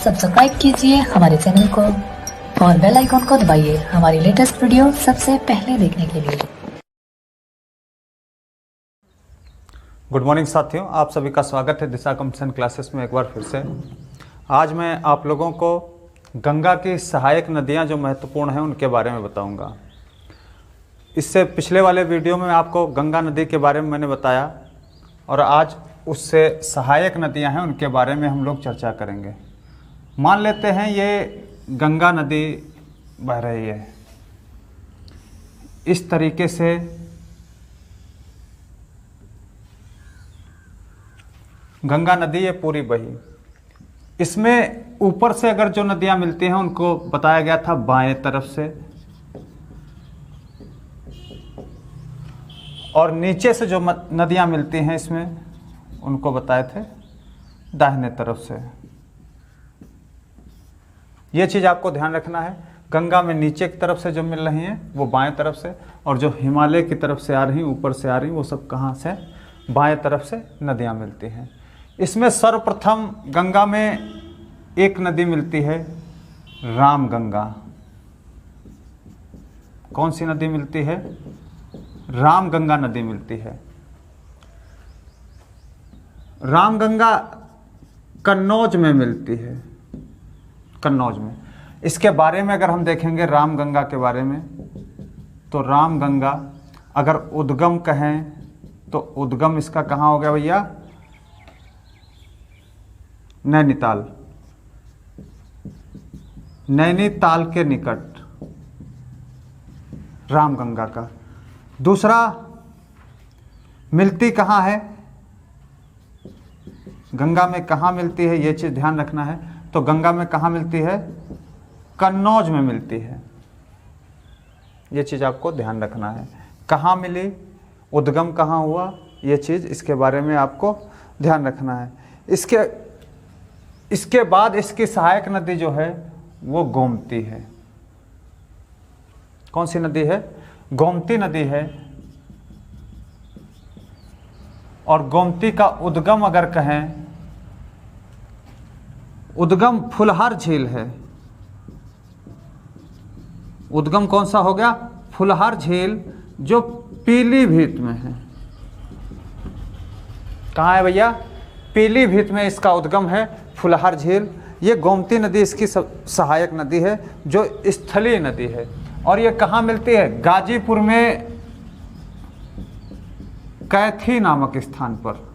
Subscribe कीजिए हमारे channel को और बेल आइकॉन को दबाइए हमारी लेटेस्ट वीडियो सबसे पहले देखने के लिए। गुड मॉर्निंग साथियों, आप सभी का स्वागत है दिशा कंपटीशन क्लासेस में एक बार फिर से। आज मैं आप लोगों को गंगा की सहायक नदियां जो महत्वपूर्ण हैं उनके बारे में बताऊंगा। इससे पिछले वाले वीडियो में आपको गंगा नदी के बारे में मैंने बताया और आज उससे सहायक नदियां हैं उनके बारे में हम लोग चर्चा करेंगे। मान लेते हैं ये गंगा नदी बह रही है, इस तरीके से गंगा नदी ये पूरी बही। इसमें ऊपर से अगर जो नदियां मिलती हैं उनको बताया गया था बाएं तरफ से, और नीचे से जो नदियां मिलती हैं इसमें उनको बताए थे दाहिने तरफ से। ये चीज़ आपको ध्यान रखना है। गंगा में नीचे की तरफ से जो मिल रही हैं वो बाएं तरफ से, और जो हिमालय की तरफ से आ रही, ऊपर से आ रही, वो सब कहाँ से? बाएं तरफ से नदियां मिलती हैं। इसमें सर्वप्रथम गंगा में एक नदी मिलती है, रामगंगा। कौन सी नदी मिलती है? रामगंगा नदी मिलती है। रामगंगा कन्नौज में मिलती है, कन्नौज में। इसके बारे में अगर हम देखेंगे रामगंगा के बारे में, तो रामगंगा अगर उद्गम कहें तो उद्गम इसका कहाँ हो गया भैया? नैनीताल। नैनीताल के निकट रामगंगा का। दूसरा, मिलती कहाँ है? गंगा में कहाँ मिलती है, ये चीज़ ध्यान रखना है। तो गंगा में कहाँ मिलती है? कन्नौज में मिलती है। ये चीज़ आपको ध्यान रखना है। कहाँ मिली, उद्गम कहाँ हुआ, ये चीज़, इसके बारे में आपको ध्यान रखना है। इसके बाद इसकी सहायक नदी जो है वो गोमती है। कौन सी नदी है? गोमती नदी है। और गोमती का उद्गम अगर कहें, उद्गम फुलहर झील है। उद्गम कौन सा हो गया? फुलहर झील, जो पीलीभीत में है। कहाँ है भैया? पीलीभीत में इसका उद्गम है, फुलहर झील। ये गोमती नदी इसकी सहायक नदी है, जो स्थलीय नदी है। और ये कहाँ मिलती है? गाजीपुर में कैथी नामक स्थान पर।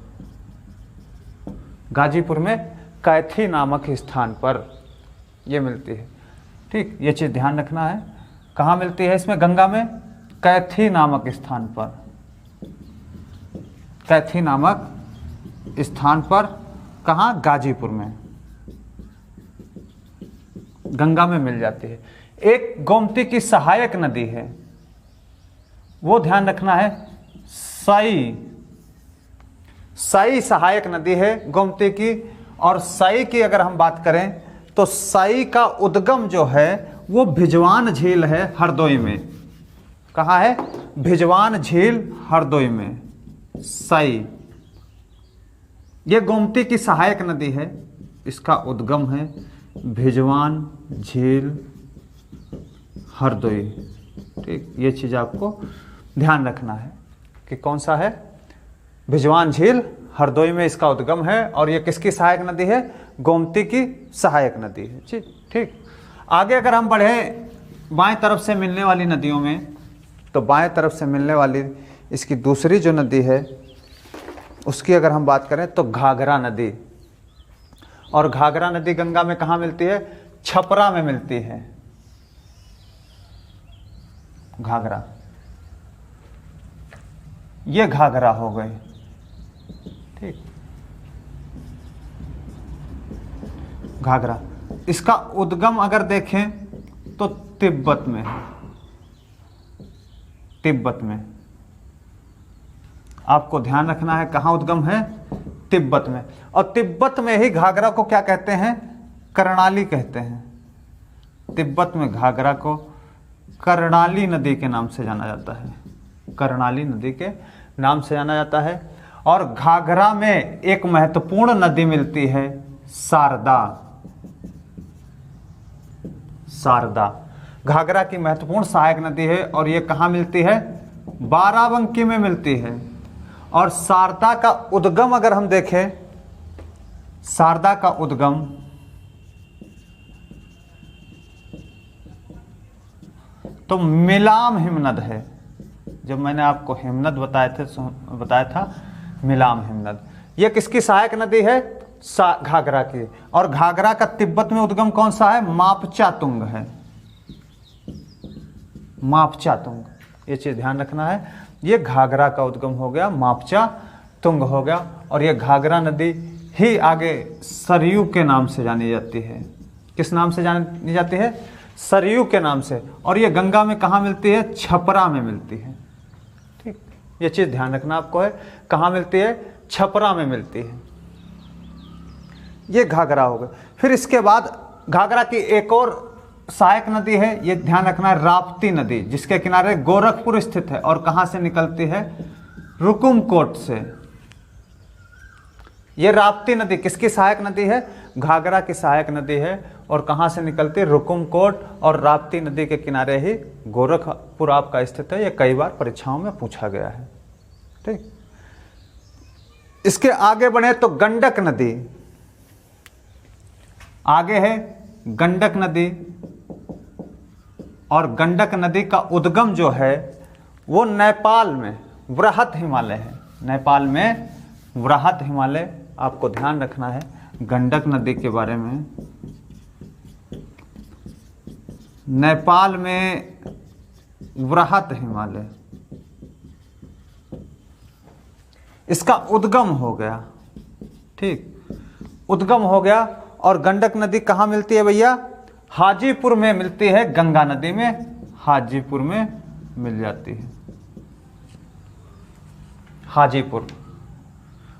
गाजीपुर में कैथी नामक स्थान पर ये मिलती है। ठीक, ये चीज़ ध्यान रखना है। कहाँ मिलती है इसमें? गंगा में कैथी नामक स्थान पर। कैथी नामक स्थान पर कहाँ? गाजीपुर में गंगा में मिल जाती है। एक गोमती की सहायक नदी है, वो ध्यान रखना है, साई। साई सहायक नदी है गोमती की। और साई की अगर हम बात करें तो साई का उद्गम जो है वो भिजवान झील है, हरदोई में। कहाँ है? भिजवान झील, हरदोई में साई। ये गोमती की सहायक नदी है, इसका उद्गम है भिजवान झील, हरदोई। ठीक, ये चीज़ आपको ध्यान रखना है कि कौन सा है? भिजवान झील, हरदोई में इसका उद्गम है। और ये किसकी सहायक नदी है? गोमती की सहायक नदी है। ठीक, आगे अगर हम बढ़े बाएं तरफ से मिलने वाली नदियों में, तो बाएं तरफ से मिलने वाली इसकी दूसरी जो नदी है उसकी अगर हम बात करें तो घाघरा नदी। और घाघरा नदी गंगा में कहाँ मिलती है? छपरा में मिलती है। घाघरा, ये घाघरा हो गई। ठीक, घाघरा, इसका उद्गम अगर देखें तो तिब्बत में है। तिब्बत में आपको ध्यान रखना है, कहाँ उद्गम है? तिब्बत में। और तिब्बत में ही घाघरा को क्या कहते हैं? कर्णाली कहते हैं। तिब्बत में घाघरा को कर्णाली नदी के नाम से जाना जाता है। कर्णाली नदी के नाम से जाना जाता है। और घाघरा में एक महत्वपूर्ण नदी मिलती है, शारदा। शारदा। घाघरा की महत्वपूर्ण सहायक नदी है और ये कहाँ मिलती है? बाराबंकी में मिलती है। और शारदा का उद्गम अगर हम देखें, शारदा का उद्गम तो मिलाम हिमनद है। जब मैंने आपको हिमनद बताया था मिलाम हिमनद। यह किसकी सहायक नदी है? घाघरा की। और घाघरा का तिब्बत में उद्गम कौन सा है? मापचातुंग है। मापचातुंग, ये चीज ध्यान रखना है। ये घाघरा का उद्गम हो गया, मापचातुंग हो गया। और ये घाघरा नदी ही आगे सरयू के नाम से जानी जाती है। किस नाम से जानी जाती है? सरयू के नाम से। और ये गंगा में कहाँ मिलती है? छपरा में मिलती है। ठीक, ये चीज ध्यान रखना आपको है। कहाँ मिलती है? छपरा में मिलती है। ये घाघरा हो गया। फिर इसके बाद घाघरा की एक और सहायक नदी है, ये ध्यान रखना है, राप्ती नदी, जिसके किनारे गोरखपुर स्थित है। और कहाँ से निकलती है? रुकुमकोट से। ये राप्ती नदी किसकी सहायक नदी है? घाघरा की सहायक नदी है। और कहाँ से निकलती है? रुकुमकोट। और राप्ती नदी के किनारे ही गोरखपुर आपका स्थित है। ये कई बार परीक्षाओं में पूछा गया है। ठीक, इसके आगे बढ़े तो गंडक नदी आगे है, गंडक नदी। और गंडक नदी का उद्गम जो है वो नेपाल में वृहत हिमालय है। नेपाल में वृहत हिमालय, आपको ध्यान रखना है गंडक नदी के बारे में। नेपाल में वृहत हिमालय, इसका उद्गम हो गया। ठीक, उद्गम हो गया। और गंडक नदी कहाँ मिलती है भैया? हाजीपुर में मिलती है। गंगा नदी में हाजीपुर में मिल जाती है, हाजीपुर।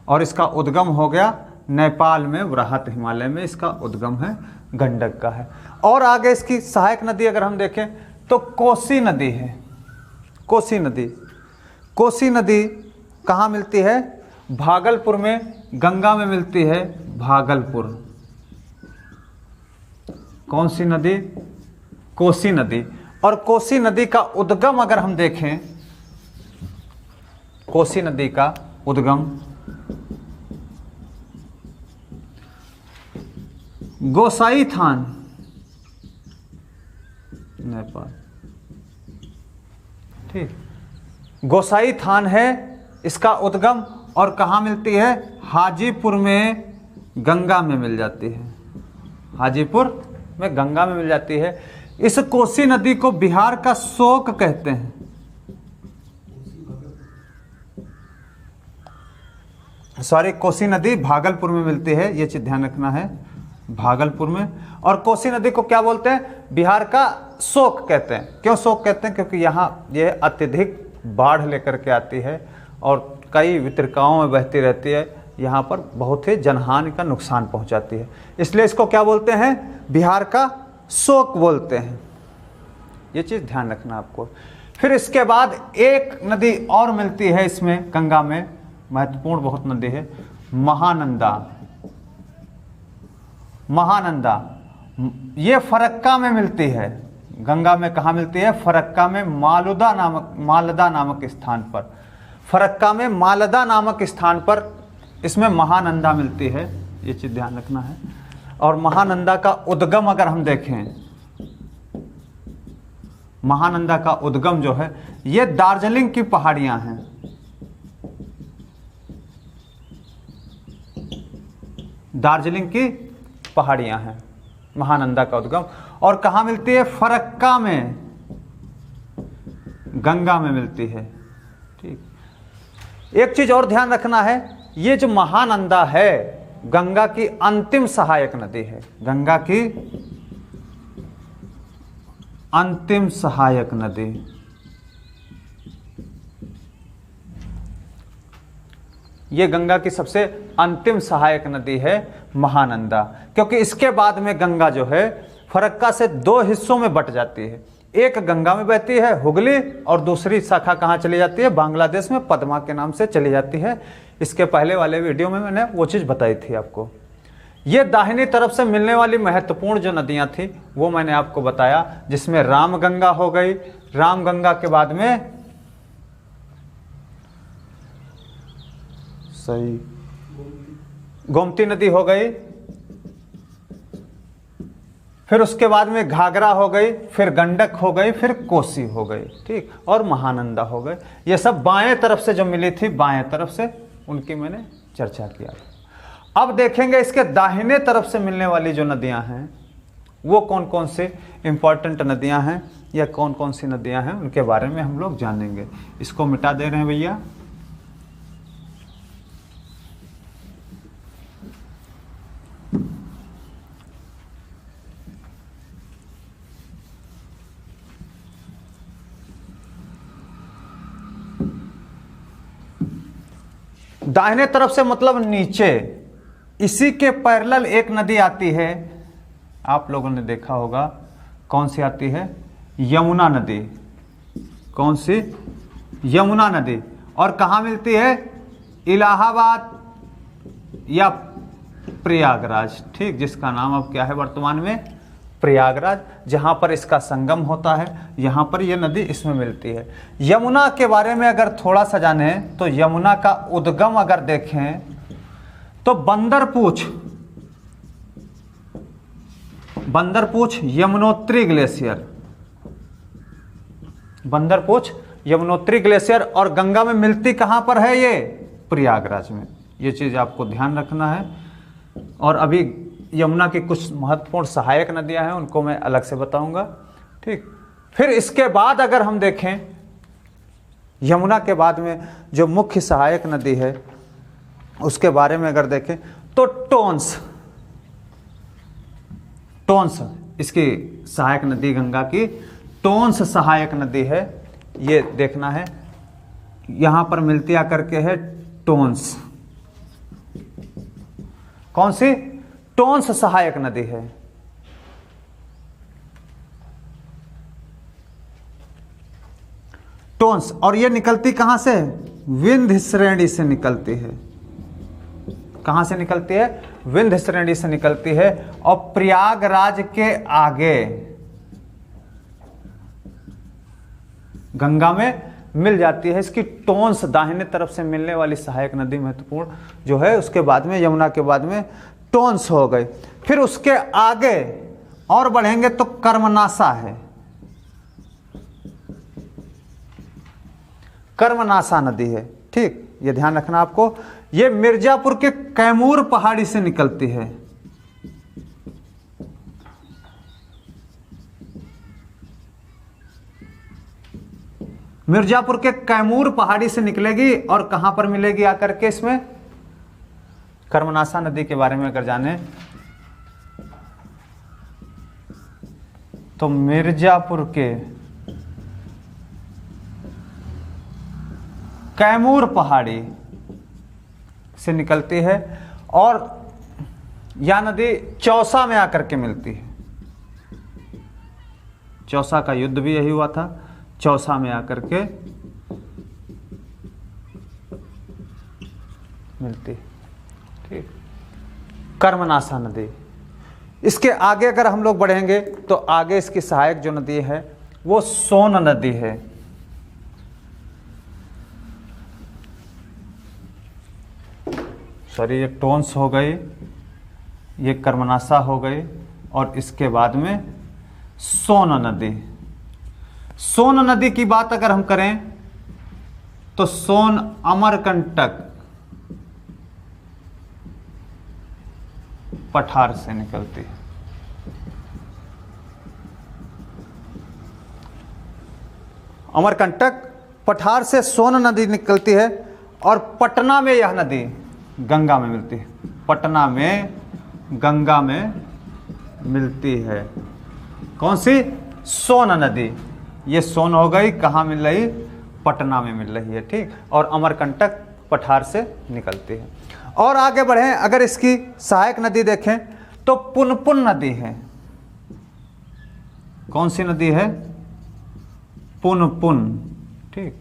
और इसका उद्गम हो गया नेपाल में वृहत हिमालय में, इसका उद्गम है, गंडक का है। और आगे इसकी सहायक नदी अगर हम देखें तो कोसी नदी है। कोसी नदी, कोसी नदी कहाँ मिलती है? भागलपुर में। गंगा में मिलती है भागलपुर। कौन सी नदी? कोसी नदी। और कोसी नदी का उद्गम अगर हम देखें, कोसी नदी का उद्गम गोसाईथान, नेपाल। ठीक, गोसाईथान है इसका उद्गम। और कहाँ मिलती है? हाजीपुर में, गंगा में मिल जाती है। हाजीपुर में गंगा में मिल जाती है। इस कोसी नदी को बिहार का शोक कहते हैं। सॉरी, कोसी नदी भागलपुर में मिलती है, ये चीज ध्यान रखना है, भागलपुर में। और कोसी नदी को क्या बोलते हैं? बिहार का शोक कहते हैं। क्यों शोक कहते हैं? क्योंकि यहाँ ये अत्यधिक बाढ़ लेकर के आती है और कई वितरकाओं में बहती रहती है। यहाँ पर बहुत ही जनहानि का नुकसान पहुँचाती है, इसलिए इसको क्या बोलते हैं? बिहार का शोक बोलते हैं। ये चीज़ ध्यान रखना आपको। फिर इसके बाद एक नदी और मिलती है इसमें, गंगा में, महत्वपूर्ण बहुत नदी है, महानंदा। महानंदा ये फरक्का में मिलती है। गंगा में कहाँ मिलती है? फरक्का में, मालदा नामक स्थान पर। फरक्का में मालदा नामक स्थान पर इसमें महानंदा मिलती है, ये चीज़ ध्यान रखना है। और महानंदा का उद्गम अगर हम देखें, महानंदा का उद्गम जो है ये दार्जिलिंग की पहाड़ियां हैं। दार्जिलिंग की पहाड़ियां हैं महानंदा का उद्गम। और कहाँ मिलती है? फरक्का में, गंगा में मिलती है। ठीक, एक चीज और ध्यान रखना है, ये जो महानंदा है गंगा की अंतिम सहायक नदी है। गंगा की अंतिम सहायक नदी। ये गंगा की सबसे अंतिम सहायक नदी है महानंदा, क्योंकि इसके बाद में गंगा जो है फरक्का से दो हिस्सों में बट जाती है। एक गंगा में बहती है हुगली, और दूसरी शाखा कहाँ चली जाती है? बांग्लादेश में पद्मा के नाम से चली जाती है। इसके पहले वाले वीडियो में मैंने वो चीज़ बताई थी आपको। ये दाहिनी तरफ से मिलने वाली महत्वपूर्ण जो नदियां थी वो मैंने आपको बताया, जिसमें रामगंगा हो गई, रामगंगा के बाद में सही गोमती नदी हो गई, फिर उसके बाद में घाघरा हो गई, फिर गंडक हो गई, फिर कोसी हो गई, ठीक, और महानंदा हो गए। ये सब बाएं तरफ से जो मिली थी, बाएं तरफ से, उनकी मैंने चर्चा किया। अब देखेंगे इसके दाहिने तरफ से मिलने वाली जो नदियां हैं वो कौन कौन सी इंपॉर्टेंट नदियां हैं या कौन कौन सी नदियां हैं, उनके बारे में हम लोग जानेंगे। इसको मिटा दे रहे हैं भैया। दाहिने तरफ से मतलब नीचे, इसी के पैरेलल एक नदी आती है, आप लोगों ने देखा होगा, कौन सी आती है? यमुना नदी। कौन सी? यमुना नदी। और कहाँ मिलती है? इलाहाबाद या प्रयागराज, ठीक, जिसका नाम अब क्या है वर्तमान में? प्रयागराज, जहां पर इसका संगम होता है, यहां पर यह नदी इसमें मिलती है। यमुना के बारे में अगर थोड़ा सा जाने तो यमुना का उद्गम अगर देखें तो बंदरपूछ यमुनोत्री ग्लेशियर, बंदरपूछ यमुनोत्री ग्लेशियर, और गंगा में मिलती कहां पर है? ये प्रयागराज में। ये चीज आपको ध्यान रखना है। और अभी यमुना की कुछ महत्वपूर्ण सहायक नदियां हैं, उनको मैं अलग से बताऊंगा, ठीक। फिर इसके बाद अगर हम देखें, यमुना के बाद में जो मुख्य सहायक नदी है उसके बारे में अगर देखें तो टोंस इसकी सहायक नदी, गंगा की टोंस सहायक नदी है, ये देखना है। यहां पर मिलती आकर के है टोंस। कौन सी? टोंस सहायक नदी है। टोंस, और ये निकलती कहां से? विंध्य श्रेणी से निकलती है। कहां से निकलती है? विंध्य श्रेणी से निकलती है, और प्रयागराज के आगे गंगा में मिल जाती है। इसकी टोंस दाहिने तरफ से मिलने वाली सहायक नदी महत्वपूर्ण जो है, उसके बाद में यमुना के बाद में टोंस हो गई। फिर उसके आगे और बढ़ेंगे तो कर्मनासा है, कर्मनासा नदी है, ठीक, ये ध्यान रखना आपको। ये मिर्जापुर के कैमूर पहाड़ी से निकलती है। मिर्जापुर के कैमूर पहाड़ी से निकलेगी और कहां पर मिलेगी आकर के? इसमें कर्मनासा नदी के बारे में अगर जाने तो मिर्जापुर के कैमूर पहाड़ी से निकलती है, और यह नदी चौसा में आकर के मिलती है। चौसा का युद्ध भी यही हुआ था, चौसा में आकर के मिलती है, ठीक। कर्मनासा नदी। इसके आगे अगर हम लोग बढ़ेंगे तो आगे इसकी सहायक जो नदी है वो सोन नदी है। सॉरी, ये टोंस हो गई, ये कर्मनासा हो गई, और इसके बाद में सोन नदी। सोन नदी की बात अगर हम करें तो सोन अमरकंटक पठार से निकलती है। अमरकंटक पठार से सोन नदी निकलती है, और पटना में यह नदी गंगा में मिलती है। पटना में गंगा में मिलती है। कौन सी? सोन नदी। ये सोन हो गई, कहाँ मिल रही? पटना में मिल रही है, ठीक। और अमरकंटक पठार से निकलती है। और आगे बढ़ें, अगर इसकी सहायक नदी देखें तो पुनपुन नदी है। कौन सी नदी है? पुनपुन, ठीक।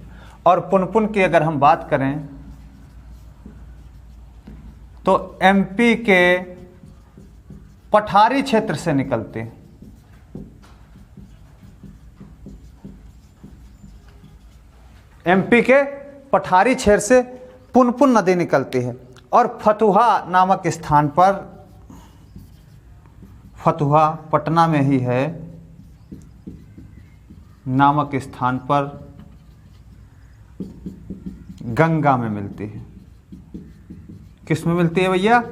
और पुनपुन की अगर हम बात करें तो एमपी के पठारी क्षेत्र से निकलती है। एमपी के पठारी क्षेत्र से पुनपुन नदी निकलती है और फतुहा नामक स्थान पर, फतुहा पटना में ही है, नामक स्थान पर गंगा में मिलती है। किस में मिलती है भैया?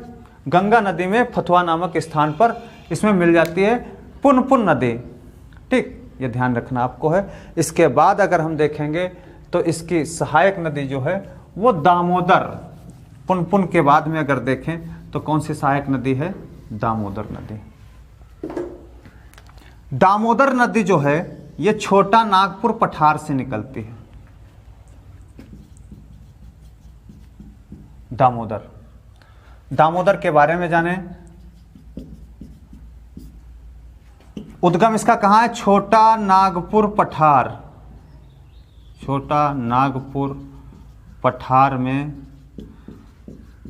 गंगा नदी में, फतुहा नामक स्थान पर इसमें मिल जाती है पुनपुन नदी। ठीक, ये ध्यान रखना आपको है। इसके बाद अगर हम देखेंगे तो इसकी सहायक नदी जो है वो दामोदर, पुनपुन के बाद में अगर देखें तो कौन सी सहायक नदी है? दामोदर नदी। दामोदर नदी जो है ये छोटा नागपुर पठार से निकलती है। दामोदर, दामोदर के बारे में जाने। उद्गम इसका कहाँ है? छोटा नागपुर पठार, छोटा नागपुर पठार में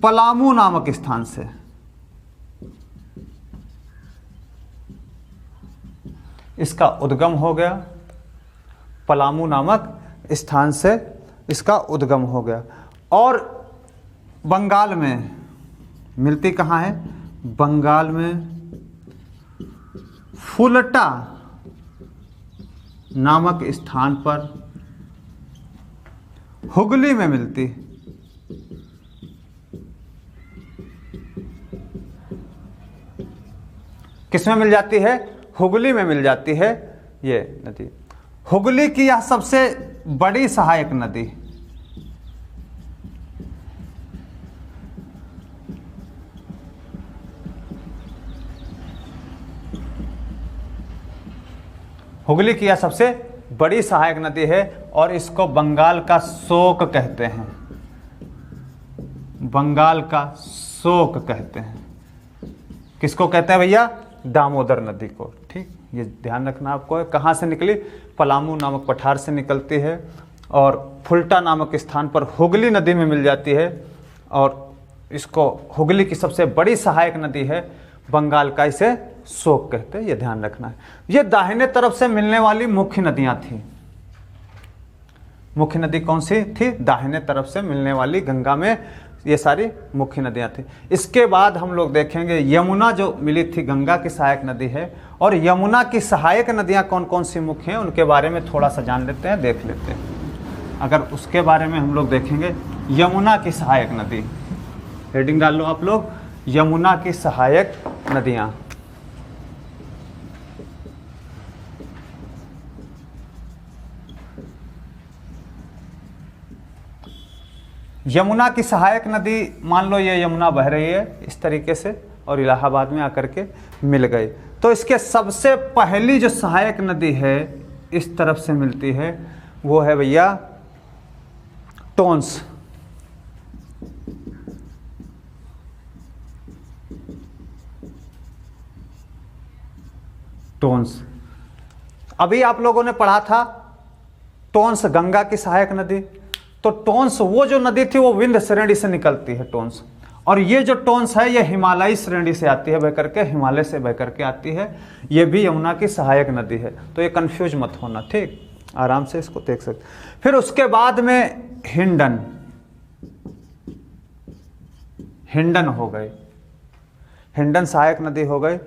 पलामू नामक स्थान से। इसका उद्गम हो गया, पलामू नामक स्थान से इसका उद्गम हो गया। और बंगाल में मिलती कहाँ है? बंगाल में फुलटा नामक स्थान पर हुगली में मिलती। किसमें मिल जाती है? हुगली में मिल जाती है ये नदी। हुगली की यह सबसे बड़ी सहायक नदी। हुगली की यह सबसे बड़ी सहायक नदी है और इसको बंगाल का शोक कहते हैं। बंगाल का शोक कहते हैं। किसको कहते हैं भैया? दामोदर नदी को। ठीक, ये ध्यान रखना आपको है। कहाँ से निकली? पलामू नामक पठार से निकलती है और फुलटा नामक स्थान पर हुगली नदी में मिल जाती है और इसको हुगली की सबसे बड़ी सहायक नदी है। बंगाल का इसे शोक कहते हैं, ये ध्यान रखना है। ये दाहिने तरफ से मिलने वाली मुख्य नदियां थी। मुख्य नदी कौन सी थी? दाहिने तरफ से मिलने वाली गंगा में ये सारी मुख्य नदियां थी। इसके बाद हम लोग देखेंगे यमुना जो मिली थी गंगा की सहायक नदी है, और यमुना की सहायक नदियां कौन कौन सी मुख्य हैं उनके बारे में थोड़ा सा जान लेते हैं, देख लेते हैं। अगर उसके बारे में हम लोग देखेंगे, यमुना की सहायक नदी, हेडिंग डाल लो आप लोग, यमुना की सहायक नदियां। यमुना की सहायक नदी, मान लो ये यमुना बह रही है इस तरीके से और इलाहाबाद में आकर के मिल गई, तो इसके सबसे पहली जो सहायक नदी है इस तरफ से मिलती है वो है भैया टोंस। टोंस अभी आप लोगों ने पढ़ा था टोंस गंगा की सहायक नदी। तो टोंस वो जो नदी थी वो विंध्य श्रेणी से निकलती है टोंस, और ये जो टोंस है ये हिमालयी श्रेणी से आती है, बह करके हिमालय से बह करके आती है। ये भी यमुना की सहायक नदी है, तो ये कंफ्यूज मत होना, ठीक, आराम से इसको देख सकते। फिर उसके बाद में हिंडन, हिंडन हो गए, हिंडन सहायक नदी हो गई।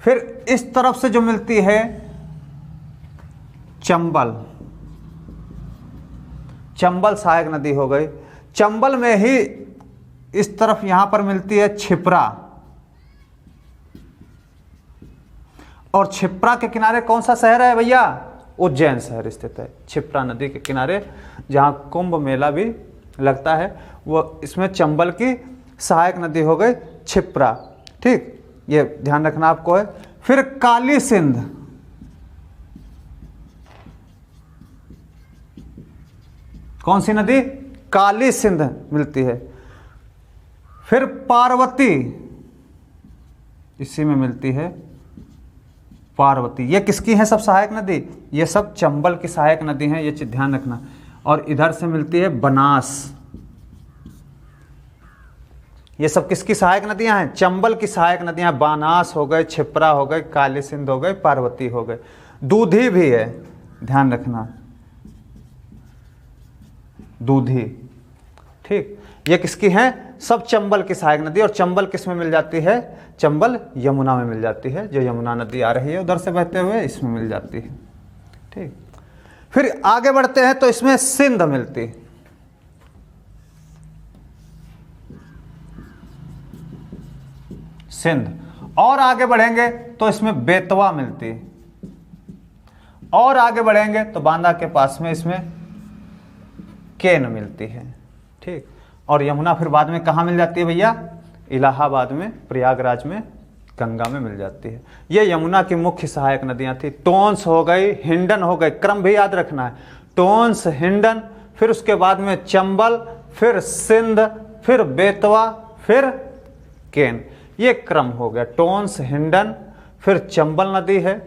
फिर इस तरफ से जो मिलती है चंबल, चंबल सहायक नदी हो गई। चंबल में ही इस तरफ यहां पर मिलती है छिप्रा, और छिप्रा के किनारे कौन सा शहर है भैया? उज्जैन शहर स्थित है। छिप्रा नदी के किनारे जहां कुंभ मेला भी लगता है, वो इसमें चंबल की सहायक नदी हो गई छिप्रा, ठीक, ये ध्यान रखना आपको है। फिर काली सिंध, कौन सी नदी? काली सिंध मिलती है। फिर पार्वती, इसी में मिलती है पार्वती। ये किसकी है सब सहायक नदी? ये सब चंबल की सहायक नदी हैं, ये चीज ध्यान रखना। और इधर से मिलती है बनास, ये सब किसकी सहायक नदियां हैं? चंबल की सहायक नदियां। बानास हो गए, क्षिप्रा हो गए, काली सिंध हो गए, पार्वती हो गए, दूधी भी है, ध्यान रखना, दूधी। ठीक, ये किसकी हैं? सब चंबल की सहायक नदी। और चंबल किस में मिल जाती है? चंबल यमुना में मिल जाती है। जो यमुना नदी आ रही है उधर से बहते हुए, इसमें मिल जाती है। ठीक, फिर आगे बढ़ते हैं तो इसमें सिंध मिलती, सिंध। और आगे बढ़ेंगे तो इसमें बेतवा मिलती, और आगे बढ़ेंगे तो बांदा के पास में इसमें केन मिलती है। ठीक, और यमुना फिर बाद में कहाँ मिल जाती है भैया? इलाहाबाद में, प्रयागराज में, गंगा में मिल जाती है। ये यमुना की मुख्य सहायक नदियां थी। टोंस हो गई, हिंडन हो गई, क्रम भी याद रखना है, टोंस, हिंडन, फिर उसके बाद में चंबल, फिर सिंध, फिर बेतवा, फिर केन। ये क्रम हो गया। टोंस, हिंडन, फिर चंबल नदी है,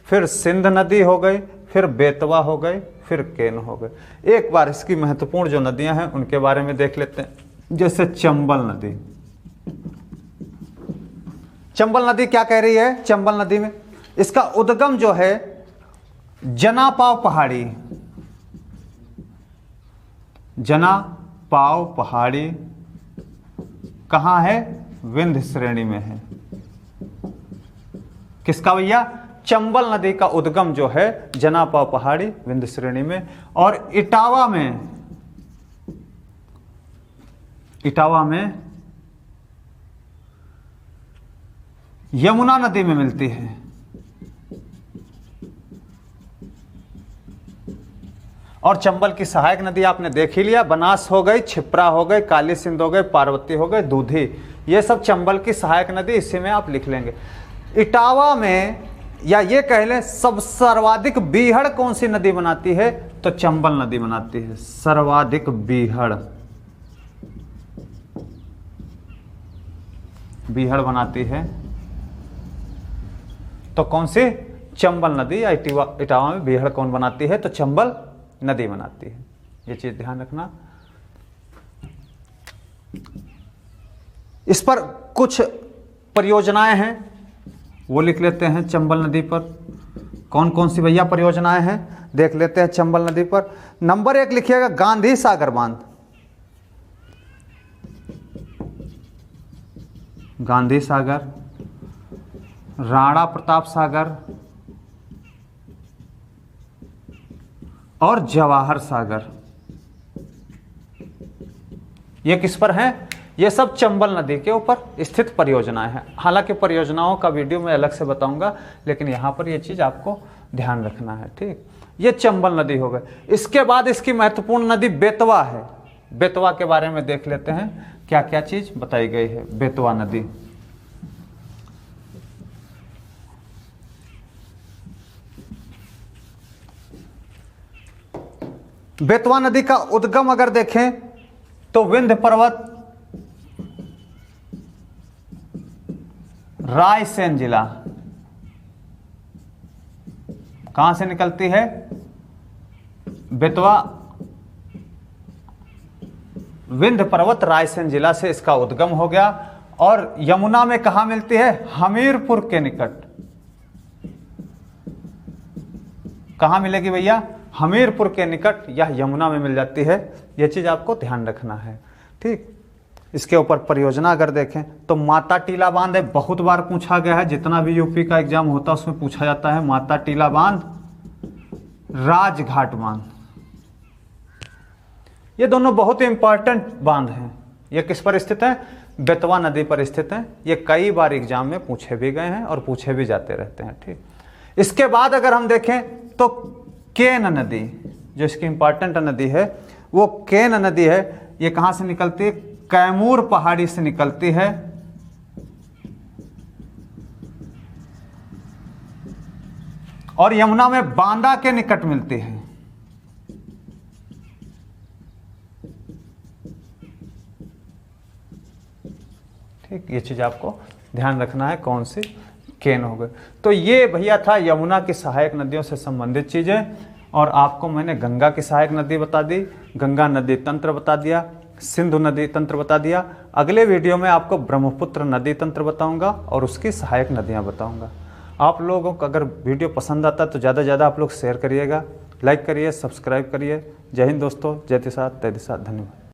फिर सिंध नदी हो गई, फिर बेतवा हो गई, फिर केन हो गए। एक बार इसकी महत्वपूर्ण जो नदियां हैं उनके बारे में देख लेते हैं। जैसे चंबल नदी, चंबल नदी क्या कह रही है? चंबल नदी में इसका उद्गम जो है जनापाव पहाड़ी, जनापाव पहाड़ी कहां है? विंध्य श्रेणी में है। किसका भैया? चंबल नदी का उद्गम जो है जनापाव पहाड़ी, विंध्य श्रेणी में। और इटावा में, इटावा में यमुना नदी में मिलती है। और चंबल की सहायक नदी आपने देख ही लिया, बनास हो गई, क्षिप्रा हो गई, काली सिंध हो गई, पार्वती हो गई, दूधी, ये सब चंबल की सहायक नदी, इसी में आप लिख लेंगे। इटावा में, या ये कह लें सब सर्वाधिक बीहड़ कौन सी नदी बनाती है? तो चंबल नदी बनाती है। सर्वाधिक बीहड़, बीहड़ बनाती है तो कौन सी? चंबल नदी। या इटावा में बीहड़ कौन बनाती है? तो चंबल नदी बनाती है। ये चीज ध्यान रखना। इस पर कुछ परियोजनाएं हैं, वो लिख लेते हैं। चंबल नदी पर कौन कौन सी भैया परियोजनाएं हैं देख लेते हैं। चंबल नदी पर नंबर 1 लिखिएगा, गांधी सागर बांध, गांधी सागर, राणा प्रताप सागर और जवाहर सागर। ये किस पर हैं? ये सब चंबल नदी के ऊपर स्थित परियोजनाएं हैं। हालांकि परियोजनाओं का वीडियो मैं अलग से बताऊंगा, लेकिन यहां पर ये चीज आपको ध्यान रखना है। ठीक, ये चंबल नदी हो गई। इसके बाद इसकी महत्वपूर्ण नदी बेतवा है। बेतवा के बारे में देख लेते हैं, क्या क्या चीज बताई गई है। बेतवा नदी, बेतवा नदी का उद्गम अगर देखें तो विंध्य पर्वत, रायसेन जिला, कहां से निकलती है? बेतवा, विंध्य पर्वत, रायसेन जिला से इसका उद्गम हो गया। और यमुना में कहां मिलती है? हमीरपुर के निकट। कहां मिलेगी भैया? हमीरपुर के निकट, यह यमुना में मिल जाती है। यह चीज आपको ध्यान रखना है। ठीक, इसके ऊपर परियोजना अगर देखें तो माता टीला बांध है, बहुत बार पूछा गया है, जितना भी यूपी का एग्जाम होता है उसमें पूछा जाता है। माता टीला बांध, राजघाट बांध, ये दोनों बहुत इंपॉर्टेंट बांध हैं। ये किस पर स्थित है? बेतवा नदी पर स्थित है। ये कई बार एग्जाम में पूछे भी गए हैं और पूछे भी जाते रहते हैं। ठीक, इसके बाद अगर हम देखें तो केन नदी, जो इसकी इंपॉर्टेंट नदी है वो केन नदी है। ये कहां से निकलती है? कैमूर पहाड़ी से निकलती है। और यमुना में बांदा के निकट मिलती है। ठीक, ये चीज आपको ध्यान रखना है, कौन सी? केन हो गए। तो ये भैया था यमुना की सहायक नदियों से संबंधित चीजें। और आपको मैंने गंगा की सहायक नदी बता दी, गंगा नदी तंत्र बता दिया, सिंधु नदी तंत्र बता दिया। अगले वीडियो में आपको ब्रह्मपुत्र नदी तंत्र बताऊंगा और उसकी सहायक नदियां बताऊंगा। आप लोगों को अगर वीडियो पसंद आता है तो ज़्यादा से ज़्यादा आप लोग शेयर करिएगा, लाइक करिए, सब्सक्राइब करिए। जय हिंद दोस्तों, जय तिसात, तय दिशा, धन्यवाद।